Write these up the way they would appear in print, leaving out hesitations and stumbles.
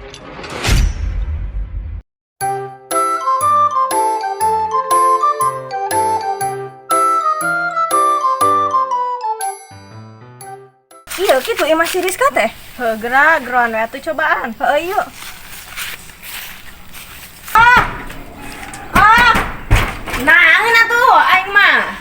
Iya gitu imah si Rizka teh. Gerak geron we atuh cobaan. Yuk. Naeun atuh aing mah.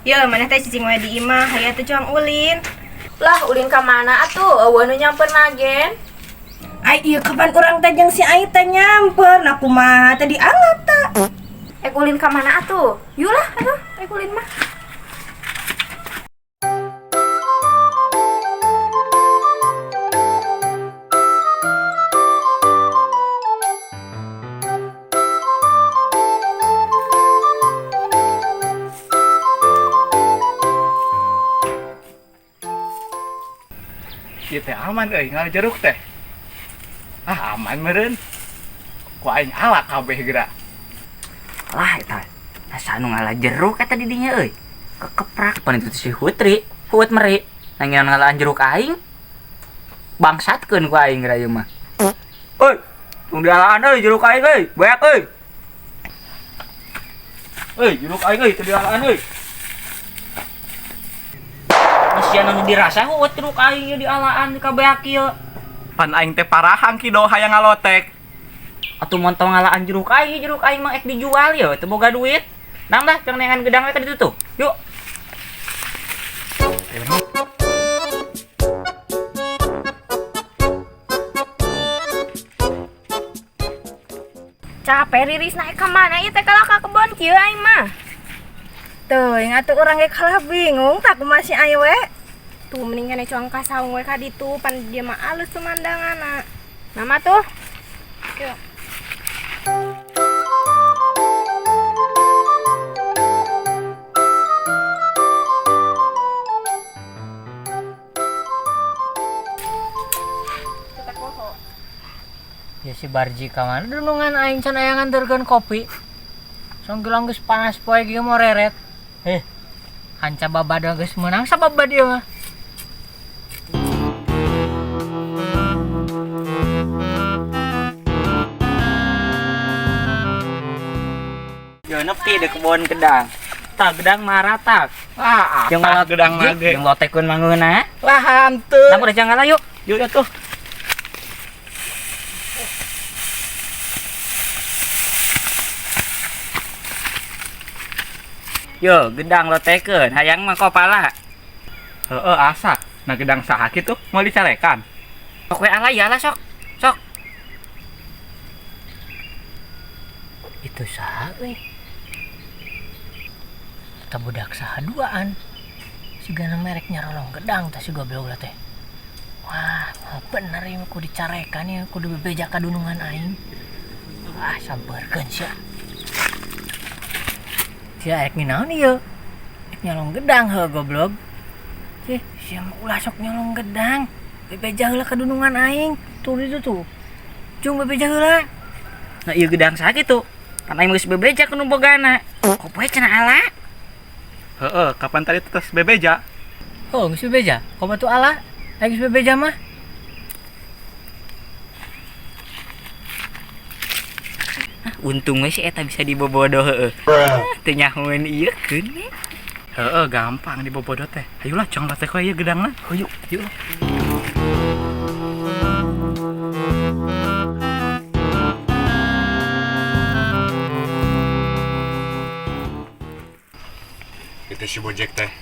Ya maneh teh cicing we di imah, hayu atuh cuang ulin. Lah ulin ka mana atuh? Eueuh nu nyampeun agen. Ai ieu kapan urang teh jeung si Ai teh nyampeun, aku mah teh dianggap ta. Ulin ka mana atuh? Yulah atuh, ulin mah. Ieu teh aman euy, ngal jeruk teh. Aman meureun. Ku aing ala kabeh geura. Lah eta asa anu ngalah jeruk eta di dinya euy. Kekeprak pan itu si Putri, Put meri. Nangieun ngalaan jeruk aing. Bangsatkeun ku aing geura ieu mah. Euy, tong dialaan euy jeruk aing euy, beak euy. Euy, jeruk aing euy teu dialaan euy. Asian anu dirasa heuet jeruk aing ieu dialaan di kabeak ieu. Pan aing teh parahan kido hayang ngalotek. Atuh montong ngalaan jeruk aing mah ek dijual ya, teu boga duit. Nang dah jeung nengan gedang we ka ditu tuh. Yuk. Capek Riris naik ka mana ieu teh kalau ka kebon kieu aing mah. Teuing atuh urang ge kalah bingung tak kumaha si Ai we. Tuh mending kene cuang ka saung we ka ditu pan dia mah alus pemandanganna. Nama tuh. Yuk. Ya si Barji ka mana dunungan aing can aya nganterkeun kopi. Song gelang geus panas poe kieu mau reret. Hanca babada geus meunang sababad ieu mah. Yo nepi di kebon gedang. Tak gedang marah tak. Jeung Tah gedang mage. Jeung lotekun mangeuna. Lah hanteu. Nah udah jangan lah yuk. Yuk atuh. Yo gedang lotekeun, hayang mah kopala. Heeh asa. Nah gedang saha kitu mau dicarekan. Sok we ala ya lah sok. Sok. Itu saha we? Eta budak saha duaan. Sigana mereknya rolong gedang tah si goblok teh. Wah, bener ieu kudu dicarekan ya, kudu bebeja ka dunungan aing. Ah, sabarkeun sia. Sia ek naon ieu? Ek nyolong gedang heuh goblok. Sia mah ulah sok nyolong gedang. Bebeja heula ka dunungan aing. Tuh itu tuh. Cung bebeja heula. Nah, ieu gedang saha kitu? Kan aing geus bebeja ku nu bogana. Kopoe cenah ala. Heeh, kapan tadi tes bebeja? Oh, geus bebeja. Komo tuh ala? Aing geus bebeja mah. Untung we si eta bisa dibobodo heueuh. Teu nyahoeun ieu keun we. Heeh, gampang dibobodo teh. Ayolah cong lotek we ieu gedangna. Yuk. Itu si Bojek teh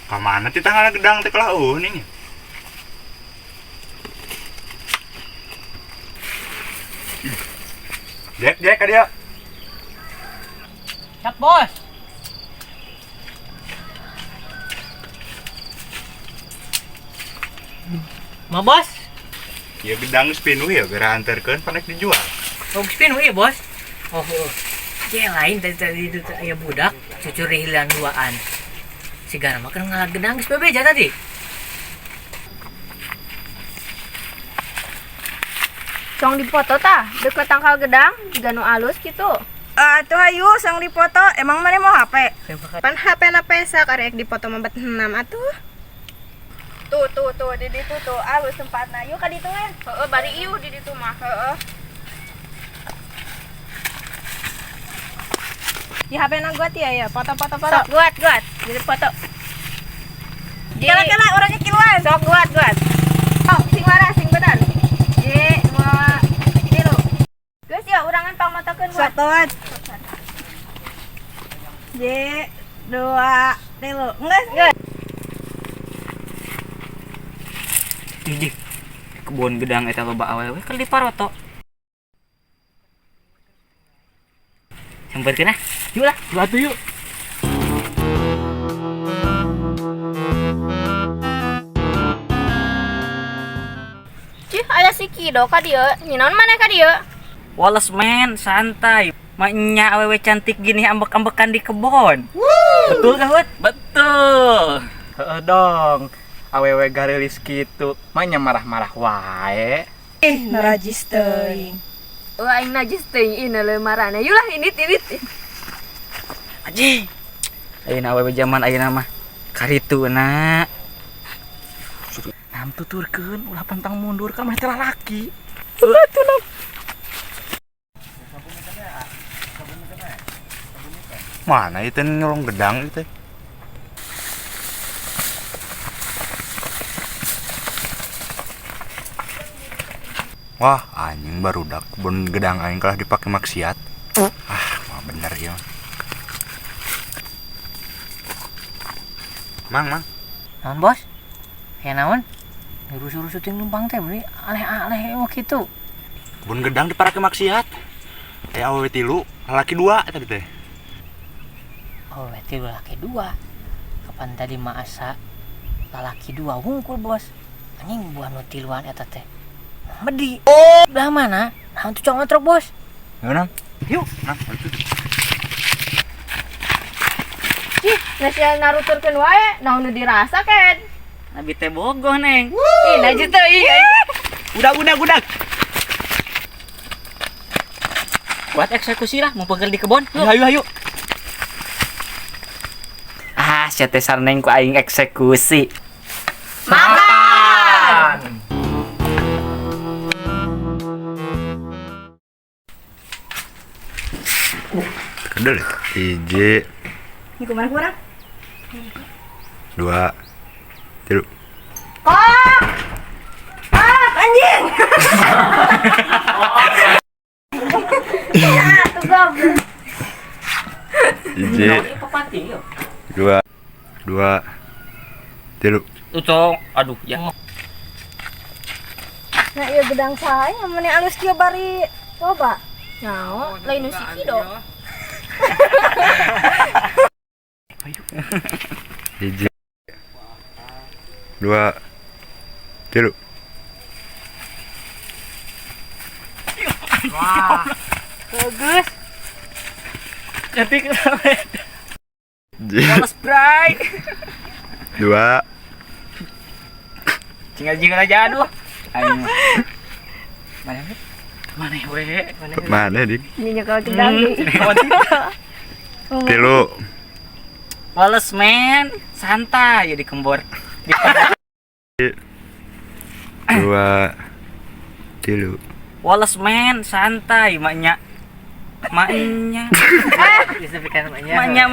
kamana ti tanggal gedang teh kelah uning. Jek ka dia. Cak bos. Ma bos. Ya gedang geus pinuh ya gara anterkeun panek dijual. Oh, spin we bos. Oh. Yang lain tadi itu aya budak cucur hilang duaan. Sigana mah keur ngalah gedang geus bebeja tadi. Cong dipoto tah, deket tangkal gedang, juga nu alus gitu. Atuh hayu sang dipoto, emang mana mau HP? Pan HP na pesak, arek dipoto mah bet 6 atuh. Tuh di ditu tuh alus tempatna. Yuk ka ditu we. Heeh, bari ieu di ditu mah. Heeh. Di HP na gua ya, foto-foto. Sok guat. Jadi foto. Kala orangnya kiluan. Sok guat. Oh, sing waras sing bener. Ye, 2 3. Geus ya urangan pangmotokeun guat. Satuan. Ye, 2 3. Geus. Ih, kebun gedang eta loba awewe keur di Paroto. Sampeurkeun ah. Yuk lah, Batu yuk. Cih, aya si Kido ka dieu. Nyinaon maneh ka dieu? Wallace men, santai. Maknya awewe cantik gini ambek-ambekan di kebon. Betul gak, Hut? Betul. Heeh dong. Awewe garilis kitu, manya marah-marah wae. Narajis teuing. Aing najis teuing ieu leuh marana. Yulah ini tirit. Aji. Ayeuna awewe zaman ayeuna mah karituna. Nam tuturkeun ulah pantang mundur kan mah teh lalaki. Mana itu nyolong gedang itu? Wah, anjing barudak kebun gedang aing kalah dipakai maksiat. Mah bener ya. Mang. Naon, Bos? Kayak naon? Nyuruh-suruh syuting numpang teh beli aleh-aleh emang gitu. Kebun gedang dipakai maksiat. Awewe 3, lalaki 2 tadi teh. Oh, berarti laki 2. Kapan tadi maasa lalaki 2 hungkul, Bos. Anjing buah nu tiluan eta teh. Medi. Belah mana? Nah, itu cong ngotrok, Bos. Yuk, Yuk. Nang. Cih, nasial naruturkeun wae, naon nu dirasa ken. Nabi teh bogoh, Neng. Ih, najis teuing. Udak. Buat eksekusi lah, mau pegel di kebon. Hayu. Ah, sia teh sareng ku aing eksekusi. Makan. Kedel. 1, Ini kumaha kurang? 2, 3. Anjing. Hiji, 2, 3. Tuh, aduh ya. Nah, ieu gedang saha nya meni alus kieu bari loba. Naon? Lain nu si Kido. Hiji, 2, 3. Bagus. Cantik banget. Hiji, Wallace Bright. 2. Jingal-jingal aja aduh. Aing. Mana we? Mana dik? Ini nyekel gedang deui. 3. Wallace man, santai ya di kembor. 2, 3. Wallace man, santai maknya. Bisa bikin maknya.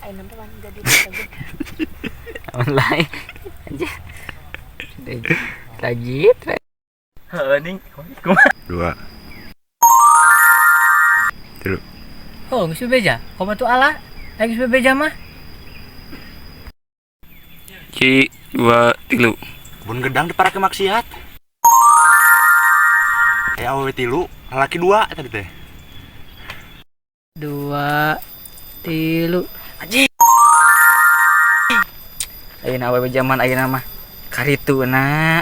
Aing nonton jadi Online aja. Tajit. Heeh ning. 2, 3. Oh, geus bebeja. Komo tuh ala. Lagi bebeja mah. 2, 3. Kebun gedang dipakai maksiat. Awewe 3, lalaki 2 tadi teh. 2 3 aji. Ayeuna awewe zaman ayeuna mah karituna.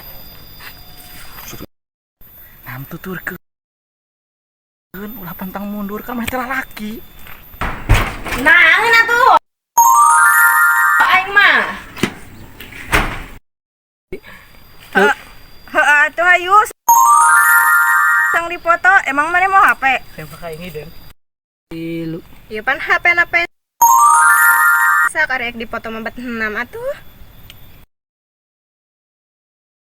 Nam tuturkeun ulah pantang mundur kan mah teh lalaki. Naeun atuh. Aing mah. Heeh atuh hayu. Sang dipoto emang mana mau HP? Saya pakai ini dan Tilu. Ieu pan HP na sak arek dipoto mabat 6 atuh.